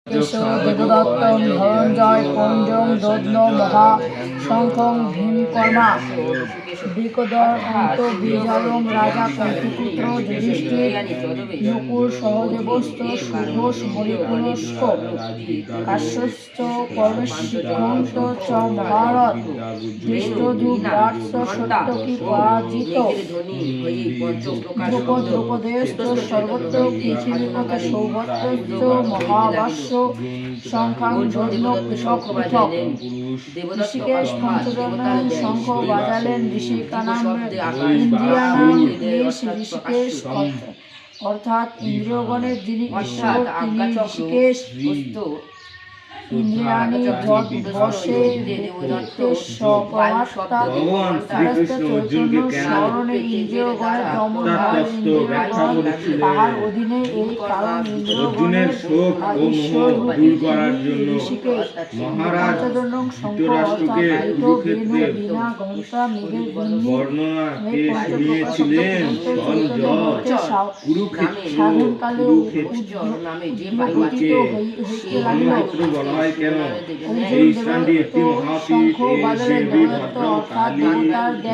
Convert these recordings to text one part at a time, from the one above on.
দেবদত্তং ধনঞ্জয় কঞ্জং দদ্ম মহা শঙ্খং ভীমকর্মা বিকদর অন্ত বিজয়ম রাজা কণ্ঠপুত্র যুধিষ্ঠির নকুল সহদেবস্ত সুঘোষ হরিপুরস্ক কাশ্যস্ত কর্মশিখন্ত চ মহারথ দৃষ্টদ্যুম্নার্থ সত্যকি পরাজিত দ্রৌপদেস্ত সর্বত্র পৃথিবীপথে সৌভদ্রস্ত মহাবাস্য শঙ্খাং জন্ম পৃথক পৃথক ঋষিকেশ পঞ্চজনাং শঙ্খ বাজালেন ঋষিকানাম ইন্দ্রিয়ানাম ঋষিকেশ অর্থাৎ ইন্দ্রিয়গণের যিনি ঈশ্বর তিনি ঋষিকেশ ইন্দ্রিয়াণি বশে চৈতন্য স্মরণে ইন্দ্রিয়গণের দমন হয় তাহার অধীনে এই কারণ ইন্দ্রিয়গণের ঈশ্বর ঋষিকেশ পঞ্চজনং শঙ্খ অর্থাৎ বেনু বীণা ঘণ্টা মেঘের সাধনকালে উদ্ঘটিত হইতে লাগিল। কেন এই স্থানটি একটি মহাপীঠ এই দেবী ভদ্রকালী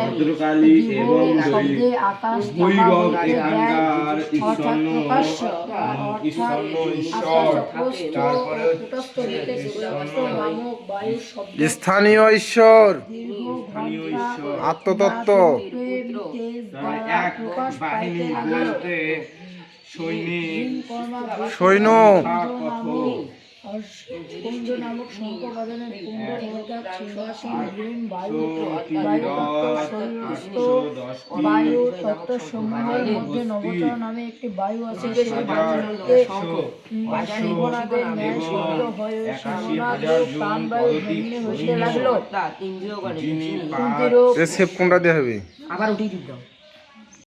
ভদ্রকালী এবং বৈভব এখানকার স্থানীয় ঈশ্বর আত্মতত্ত্ব এক বাহিনী বলতে সৈন্য কুঞ্জ নামক শঙ্খ বাজানের কুণ্ড অর্থাৎ সিংহাসন ভীম বায়ু তত্ত্বসমূহের মধ্যে নবচর নামে একটি বায়ু আছে। সেই বায়ুতে সিংহনাদের ন্যায় শব্দ হয়ে সিংহনাদ ও প্রাণবায়ু ভিন্ন হইতে লাগলো। সেভ কোনটা দিয়ে হবে আবার উঠিয়ে দিল।